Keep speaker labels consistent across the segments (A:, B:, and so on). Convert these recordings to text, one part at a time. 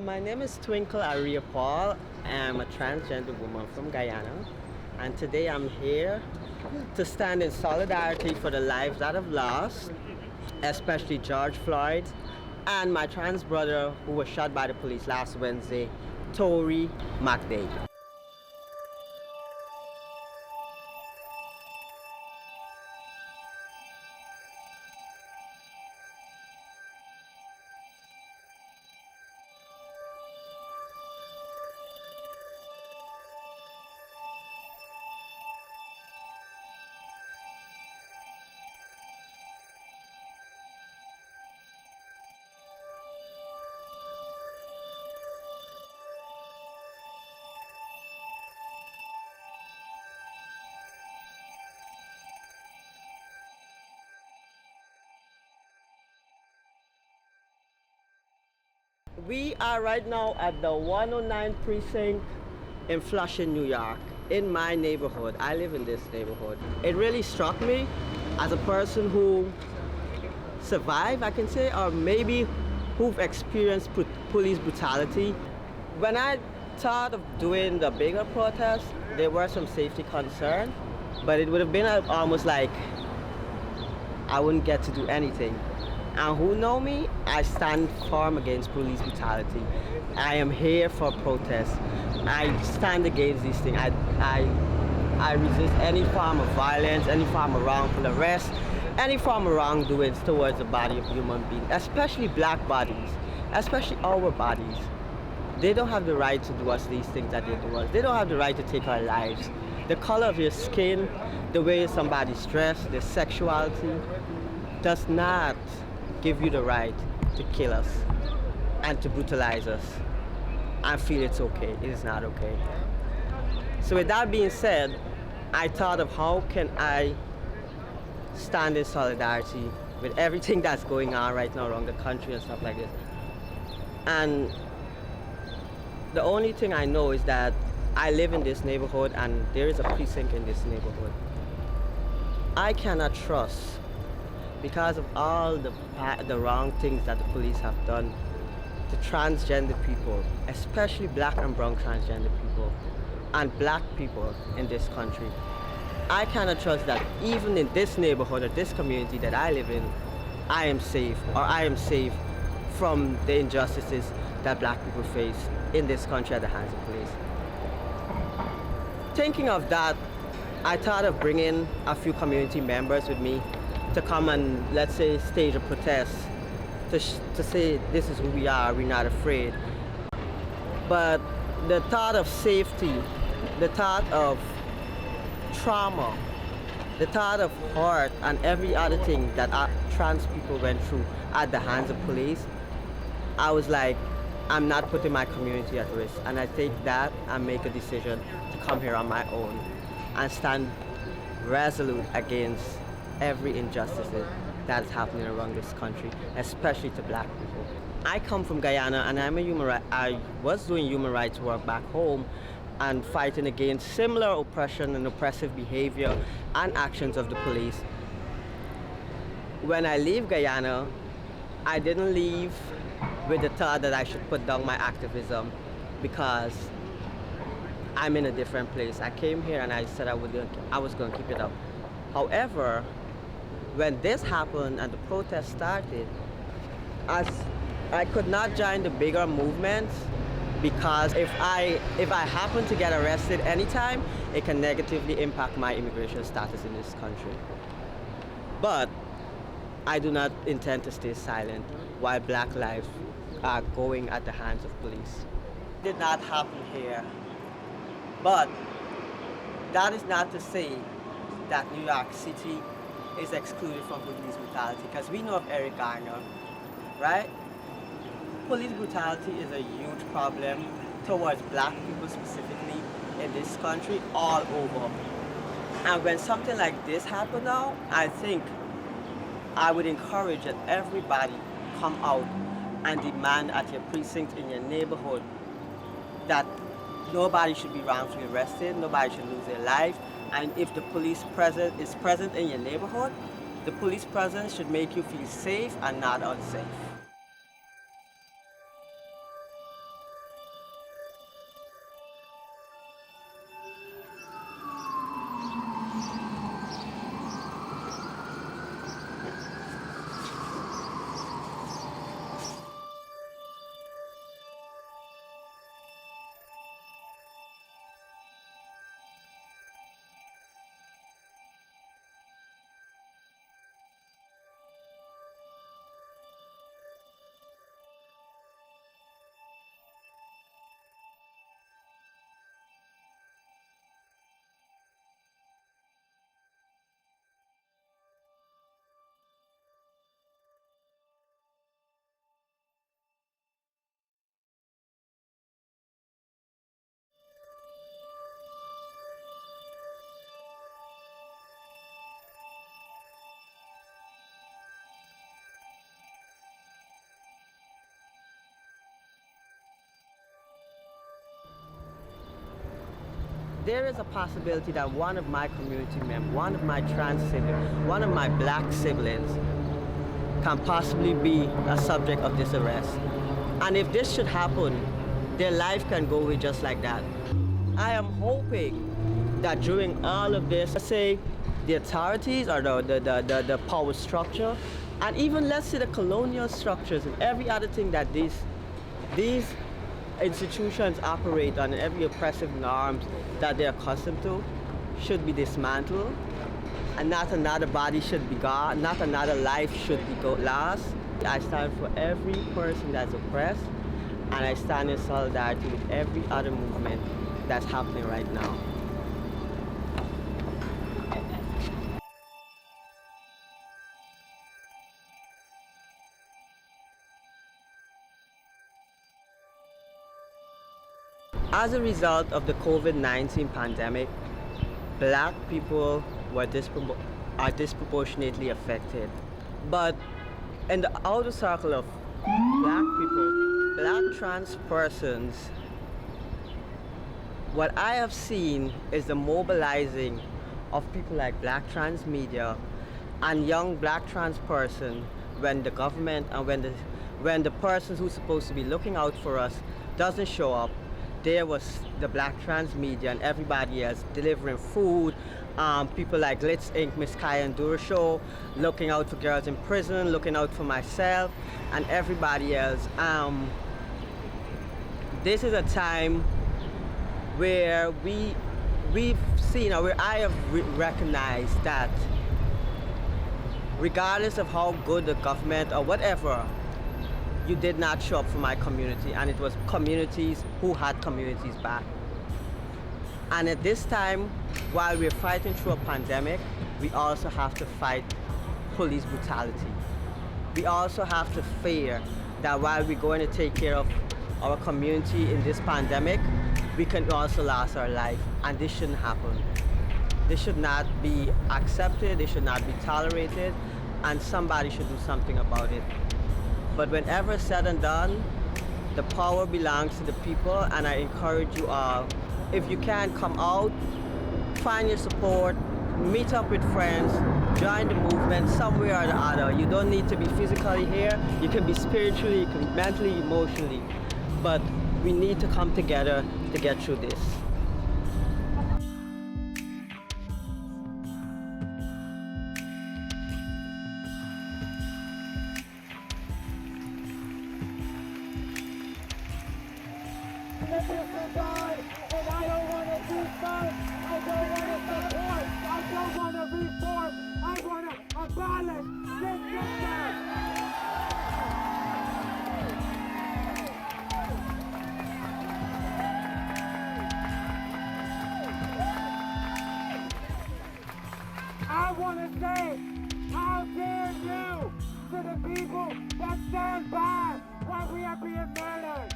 A: My name is Twinkle Aria Paul. I'm a transgender woman from Guyana, and today I'm here to stand in solidarity for the lives that have lost, especially George Floyd and my trans brother who was shot by the police last Wednesday, Tony Mcdade. We are right now at the 109 precinct in Flushing, New York, in my neighborhood. I live in this neighborhood. It really struck me as a person who survived, I can say, or maybe who've experienced police brutality. When I thought of doing the bigger protest, there were some safety concerns, but it would have been almost like I wouldn't get to do anything. And who know me, I stand firm against police brutality. I am here for protest. I stand against these things. I resist any form of violence, any form of wrongful arrest, any form of wrongdoings towards the body of human being, especially black bodies, especially our bodies. They don't have the right to do us these things that they do us. They don't have the right to take our lives. The color of your skin, the way somebody's dressed, their sexuality, does not give you the right to kill us and to brutalize us. I feel it's okay. It is not okay. So with that being said, I thought of how can I stand in solidarity with everything that's going on right now around the country and stuff like this. And the only thing I know is that I live in this neighborhood and there is a precinct in this neighborhood. I cannot trust, because of all the wrong things that the police have done to transgender people, especially black and brown transgender people, and black people in this country. I cannot trust that even in this neighborhood or this community that I live in, I am safe, or I am safe from the injustices that black people face in this country at the hands of police. Thinking of that, I thought of bringing a few community members with me to come and, let's say, stage a protest, to say this is who we are, we're not afraid. But the thought of safety, the thought of trauma, the thought of hurt and every other thing that trans people went through at the hands of police, I was like, I'm not putting my community at risk. And I take that and make a decision to come here on my own and stand resolute against every injustice that is happening around this country, especially to black people. I come from Guyana and I was doing human rights work back home and fighting against similar oppression and oppressive behavior and actions of the police. When I leave Guyana, I didn't leave with the thought that I should put down my activism because I'm in a different place. I came here and I said I was going to keep it up. However, when this happened and the protest started, I could not join the bigger movements because if I happen to get arrested anytime, it can negatively impact my immigration status in this country. But I do not intend to stay silent while black lives are going at the hands of police. It did not happen here. But that is not to say that New York City is excluded from police brutality, because we know of Eric Garner, right? Police brutality is a huge problem towards black people specifically in this country, all over. And when something like this happens now, I think I would encourage that everybody come out and demand at your precinct in your neighborhood that nobody should be wrongfully arrested, nobody should lose their life, and if the police is present in your neighborhood, the police presence should make you feel safe and not unsafe. there is a possibility that one of my community members, one of my trans siblings, one of my black siblings can possibly be a subject of this arrest. And if this should happen, their life can go away just like that. I am hoping that during all of this, let's say the authorities or the power structure, and even let's say the colonial structures and every other thing that these institutions operate on, and every oppressive norms that they're accustomed to should be dismantled, and not another body should be gone, not another life should be lost. I stand for every person that's oppressed, and I stand in solidarity with every other movement that's happening right now. As a result of the COVID-19 pandemic, black people are disproportionately affected. But in the outer circle of black people, black trans persons, what I have seen is the mobilizing of people like black trans media and young black trans person when the government and when the persons who's supposed to be looking out for us doesn't show up. There was the black trans media and everybody else delivering food, people like Glitz Inc., Miss Kaya and Dura Show, looking out for girls in prison, looking out for myself and everybody else. This is a time where we've seen, or where I have recognized that regardless of how good the government or whatever, you did not show up for my community, and it was communities who had communities back. And at this time, while we're fighting through a pandemic, we also have to fight police brutality. We also have to fear that while we're going to take care of our community in this pandemic, we can also lose our life, and this shouldn't happen. This should not be accepted, this should not be tolerated, and somebody should do something about it. But whenever said and done, the power belongs to the people, and I encourage you all, if you can, come out, find your support, meet up with friends, join the movement somewhere or the other. You don't need to be physically here, you can be spiritually, you can be mentally, emotionally, but we need to come together to get through this.
B: I want to say, how dare you to the people that stand by while we are being murdered?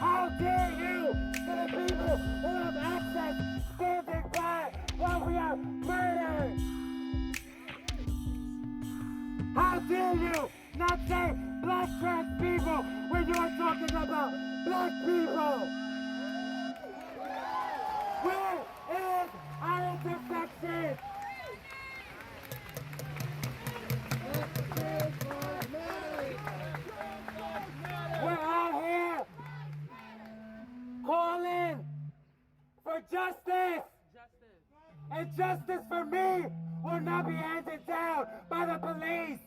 B: How dare you to the people who have access standing by while we are murdered? How dare you not say black trans people when you're talking about black people? Where is our intersection? We're out here calling for justice. And justice for me will not be handed down by the police.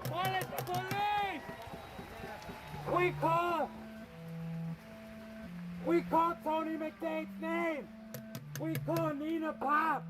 B: Call it the police! We call Tony Mcdade's name. We call Nina Pop.